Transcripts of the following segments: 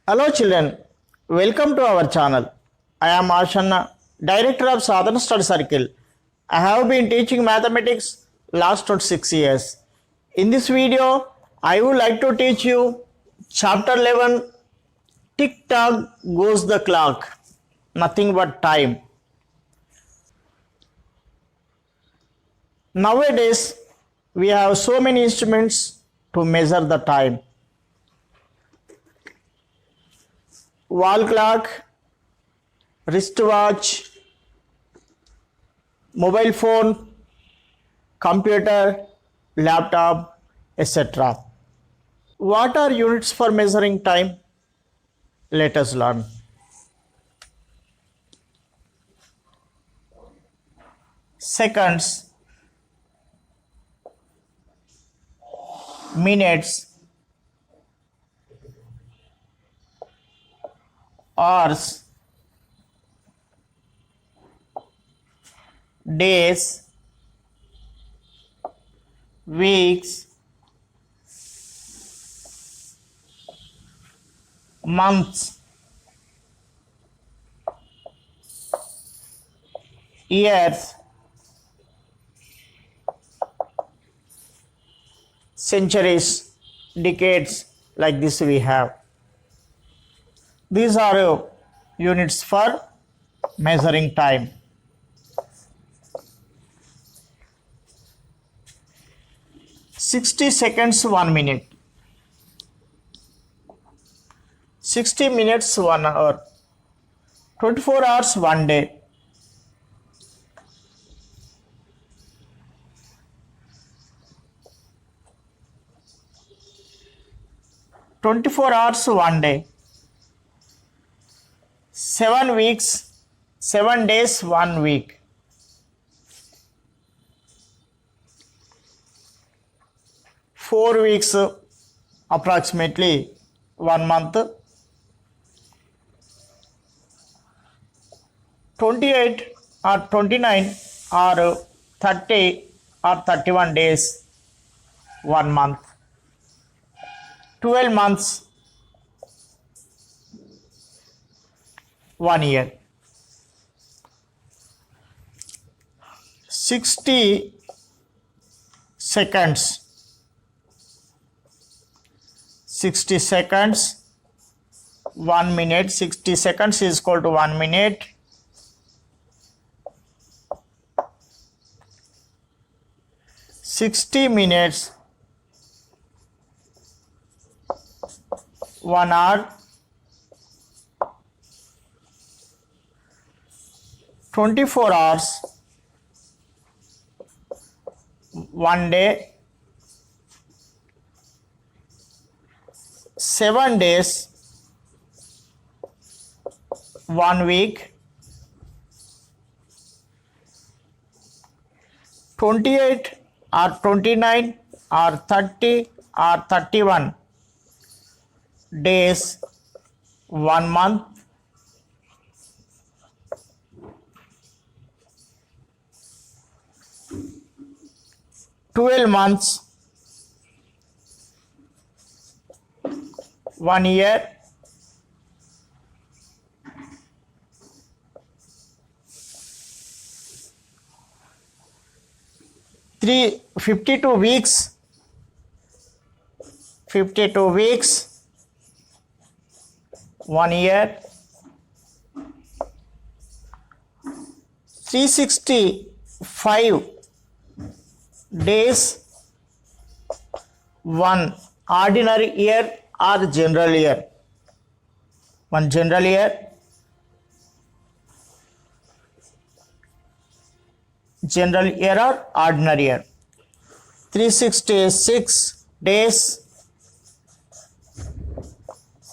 Hello children, welcome to our channel. I am Ashanna, Director of Sadhana Study Circle. I have been teaching mathematics last 6 years. In this video, I would like to teach you chapter 11, Tick Tock Goes the Clock, Nothing But Time. Nowadays, we have so many instruments to measure the time. Wall clock, wristwatch, mobile phone, computer, laptop, etc. What are units for measuring time? Let us learn. Seconds, minutes, hours, days, weeks, months, years, centuries, decades, like this we have. These are units for measuring time. "60 seconds 1 minute", 60 minutes 1 hour, 24 hours 1 day, 24 hours 1 day, 7 weeks 7 days 1 week, 4 weeks approximately 1 month, 28 or 29 or 30 or 31 days 1 month, 12 months 1 year, 60 seconds 60 seconds 1 minute, 60 seconds is equal to 1 minute, 60 minutes 1 hour, 24 hours 1 day, 7 days 1 week, 28 or 29 or 30 or 31 days 1 month, 12 months 1 year, 52 weeks 1 year, 365 days 1 ordinary year or general year, 1 general year, or ordinary year, 366 days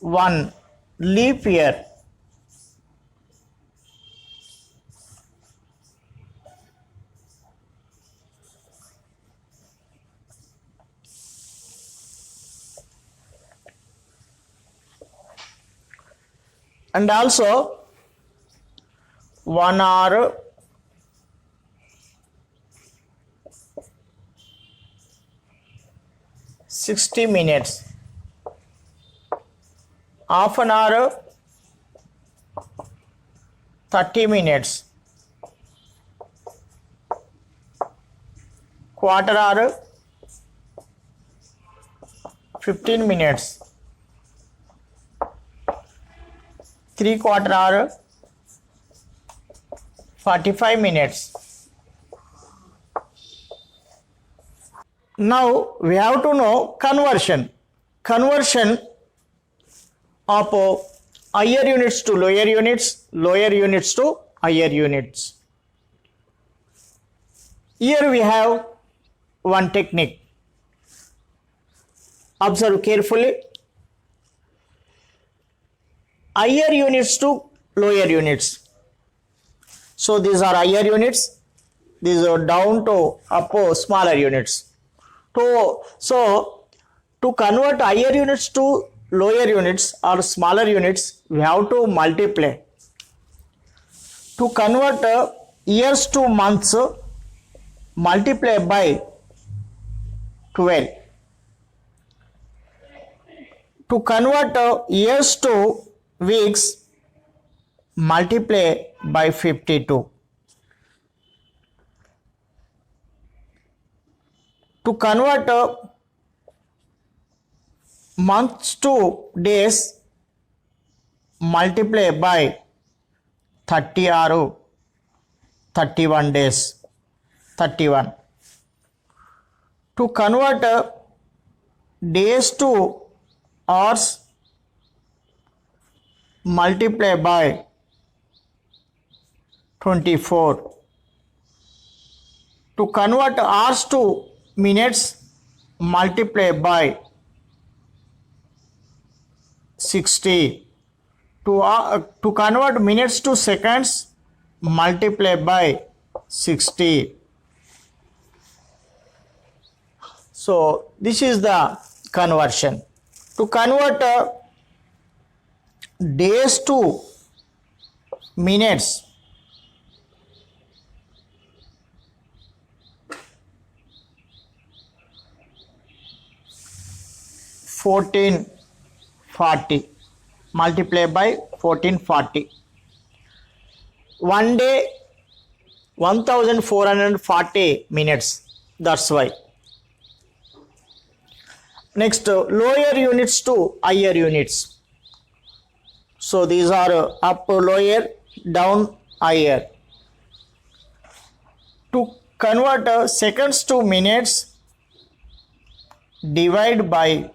1 leap year, and also 1 hour, 60 minutes, half an hour 30 minutes, quarter hour 15 minutes, 3/4 hour 45 minutes. Now we have to know conversion of higher units to lower units, lower units to higher units. Here we have one technique. Observe carefully. Higher units to lower units. So these are higher units. These are down to up smaller units. So to convert higher units to lower units or smaller units, we have to multiply. To convert years to months, multiply by 12. To convert years to weeks, multiply by 52. To convert months to days, multiply by 30 or 31 days. 31. To convert days to hours, multiply by 24. To convert hours to minutes, multiply by 60. To convert minutes to seconds, multiply by 60. So this is the conversion. To convert days to minutes, (1440) multiply by 1440. 1 day 1440 minutes. That's why. Next, lower units to higher units. So these are up lower, down higher. To convert seconds to minutes, divide by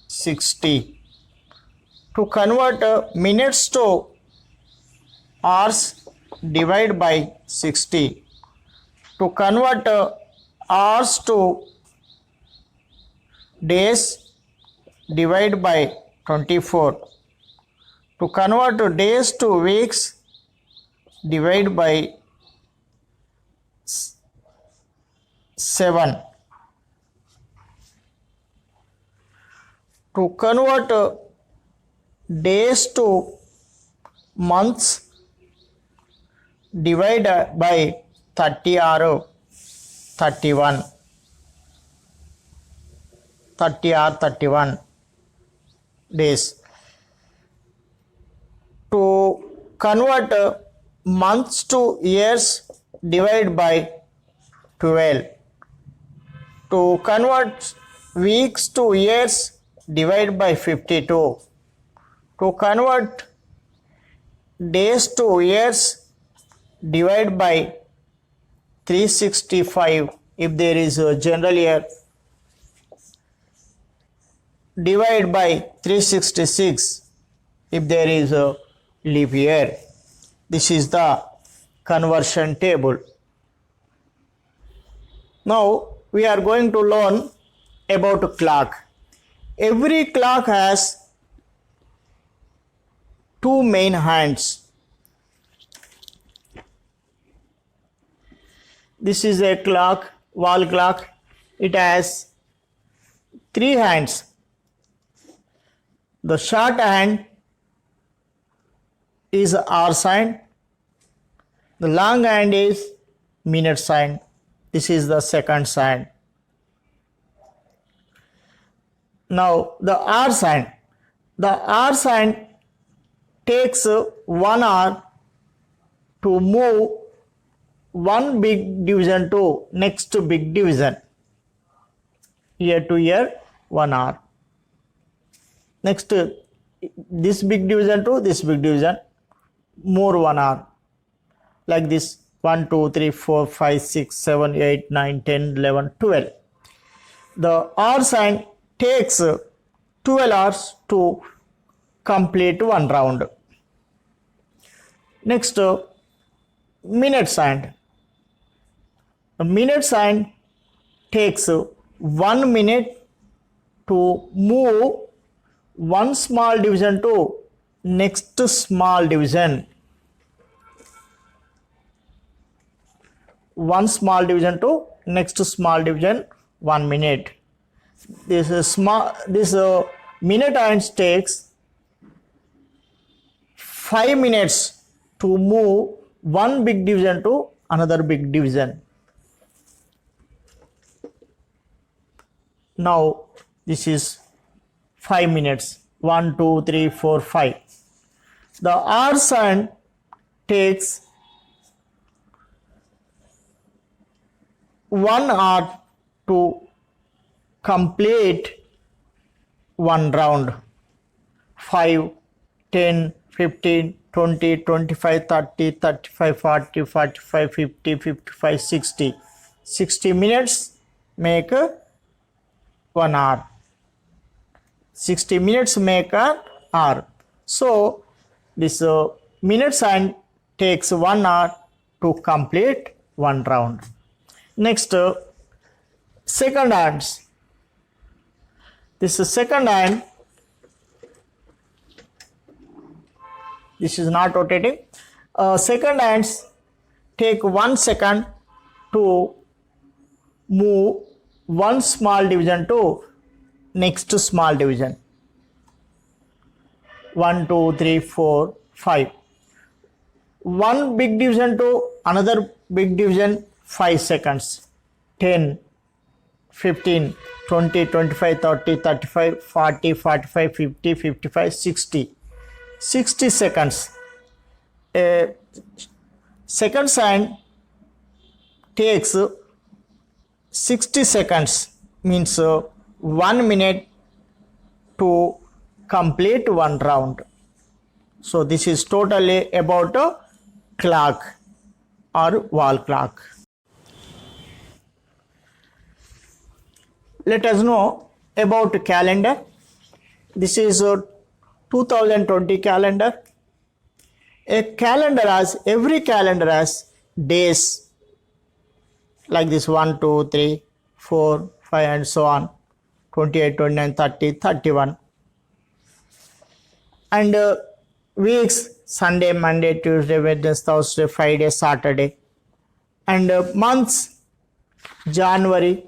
60. To convert minutes to hours, divide by 60. To convert hours to days, divide by 24. To convert days to weeks, divide by 7. To convert days to months, divide by 30 or 31. 30 or 31 days. To convert months to years, divide by 12. To convert weeks to years, divide by 52. To convert days to years, divide by 365 if there is a general year. Divide by 366 if there is a leap year. This is the conversion table. Now we are going to learn about a clock. Every clock has two main hands. This is a clock, wall clock. It has three hands. The short hand is hour sign. The long hand is minute sign. This is the second sign. Now the hour sign. The hour sign takes 1 hour to move one big division to next big division. Year to year 1 hour. Next this big division to this big division, more 1 hour. Like this 1, 2, 3, 4, 5, 6, 7, 8, 9, 10, 11, 12. The hour sign takes 12 hours to complete one round. Next, minute sign. The minute sign takes 1 minute to move one small division to next small division. One small division to next small division, 1 minute. This minute hand takes 5 minutes to move one big division to another big division. Now this is 5 minutes. 1, 2, 3, 4, 5. The hour sign takes 1 hour to complete one round. 5, 10, 15, 20, 25, 30, 35, 40, 45, 50, 55, 60. 60 minutes make 1 hour. 60 minutes make an hour. So this minute sign takes 1 hour to complete one round. Next, second hands. This is second hand. This is not rotating. Second hands take 1 second to move one small division to next small division. 1, 2, 3, 4, 5. One big division to another big division, 5 seconds. 10, 15, 20, 25, 30, 35, 40, 45, 50, 55, 60. 60 seconds. Second sign takes 60 seconds, means 1 minute to complete one round. So this is totally about a clock or wall clock. Let us know about calendar. This is a 2020 calendar. Every calendar has days like this: 1, 2, 3, 4, 5 and so on. 28, 29, 30, 31. And weeks: Sunday, Monday, Tuesday, Wednesday, Thursday, Friday, Saturday. And months: January,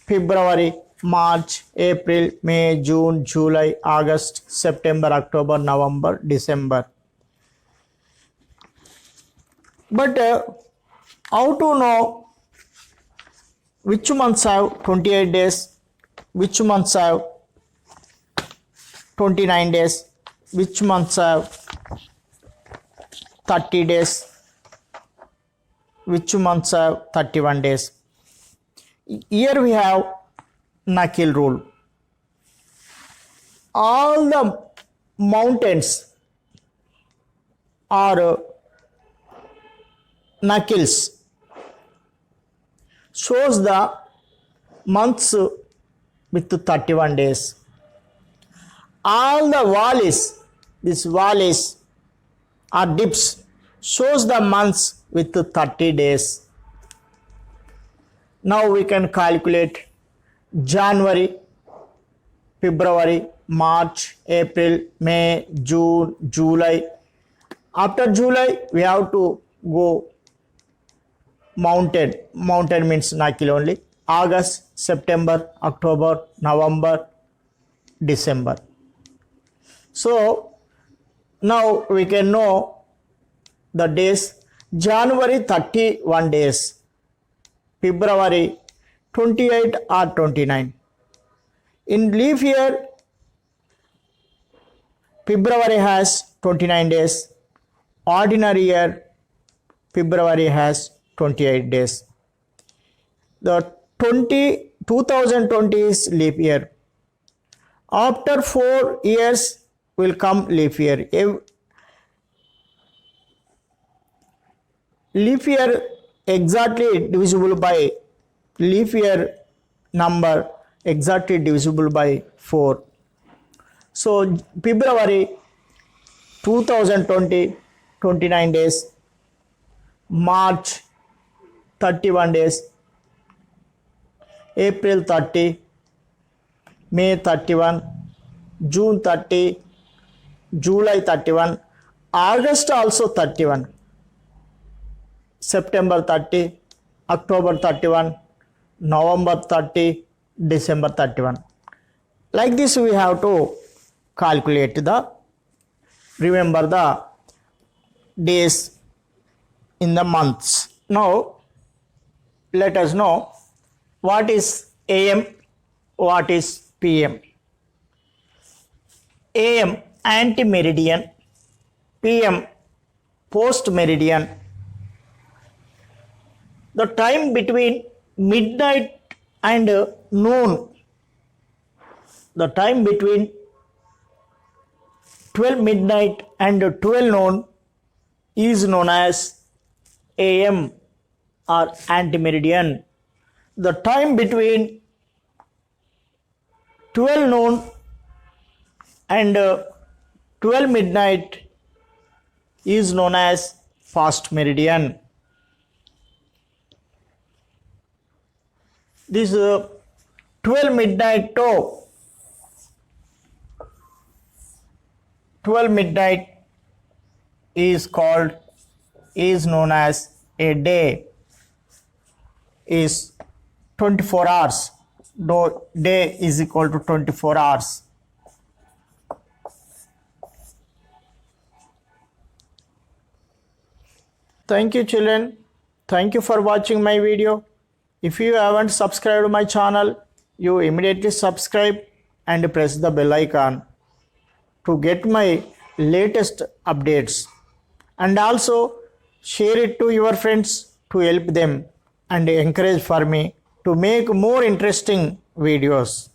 February, March, April, May, June, July, August, September, October, November, December. But how to know which months have 28 days, which months have 29 days, which months have 30 days, which months have 31 days? Here we have Nakil rule. All the mountains are Nakils. Shows the months with 31 days. All the valleys or dips shows the months with 30 days. Now we can calculate January, February, March, April, May, June, July. After July we have to go mountain means Nakil only. August, September, October, November, December. So now we can know the days. January 31 days, February 28 or 29. In leap year February has 29 days. Ordinary year, February has 28 days. The 2020 is leap year. After 4 years will come leap year. Leap year exactly divisible by leap year number exactly divisible by 4. So February 2020 29 days, March 31 days, April 30, May 31, June 30, July 31, August also 31, September 30, October 31, November 30, December 31. Like this we have to calculate remember the days in the months. Now let us know what is AM, what is PM. AM ante-meridian, PM post-meridian. The time between midnight and noon, the time between 12 midnight and 12 noon is known as AM or ante-meridian. The time between 12 noon and 12 midnight is known as post meridian. This 12 midnight to 12 midnight is known as a day, is 24 hours. Day is equal to 24 hours. Thank you children. Thank you for watching my video. If you haven't subscribed my channel, you immediately subscribe and press the bell icon to get my latest updates, and also share it to your friends to help them and encourage for me to make more interesting videos.